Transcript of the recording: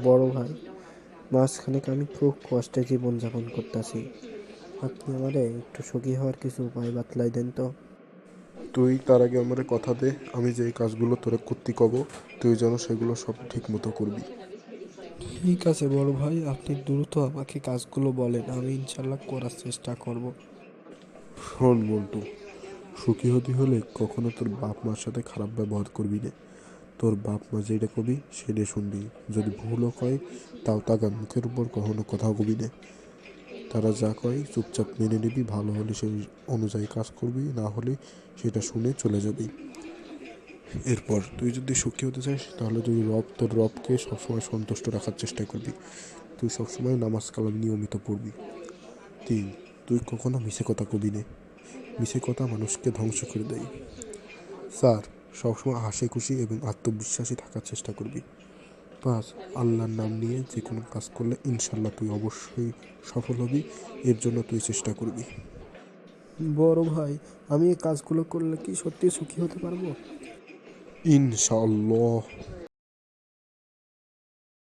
বড় ভাই, মাঝখানে আমি খুব কষ্টে জীবনযাপন করতেছি। আপনি আমারে একটু সুখী হওয়ার কিছু উপায় বাতলাই দেন তো। তুই তার আগে আমার কথা দে, আমি যে এই কাজগুলো তোরে করতে কব তুই যেন সেগুলো সব ঠিক মতো করবি। ঠিক আছে বড় ভাই, আপনি দ্রুত আমাকে কাজগুলো বলেন, আমি ইনশাল্লাহ করার চেষ্টা করব। শোন মন্টু, সুখী হতে হলে কখনো তোর বাপ মার সাথে খারাপ ব্যবহার করবি না। তোর বাপ মা যেটা কবি সেটা শুনবি। যদি ভুলও কয় তাও তাকার মুখের উপর কখনো কথা কবি না। তারা যা কয় চুপচাপ মেনে নিবি, ভালো হলে সেই অনুযায়ী কাজ করবি, না হলে সেটা শুনে চলে যাবি। এরপর তুই যদি সুখী হতে চাস তাহলে তুই তোর রবকে সবসময় সন্তুষ্ট রাখার চেষ্টা করবি। তুই সবসময় নামাজ কালাম নিয়মিত পড়বি। 3, তুই কখনো মিছে কথা কবি নে। মিছে কথা মানুষকে ধ্বংস করে দেয়। 4, সবসময় হাসি খুশি এবং আত্মবিশ্বাসী থাকার চেষ্টা করবি। 5, আল্লাহর নাম নিয়ে যে কোনো কাজ করলে ইনশাল্লাহ তুই অবশ্যই সফল হবি। এর জন্য তুই চেষ্টা করবি। বড় ভাই, আমি এই কাজগুলো করলে কি সত্যি সুখী হতে পারবো? ইনশাআল্লাহ।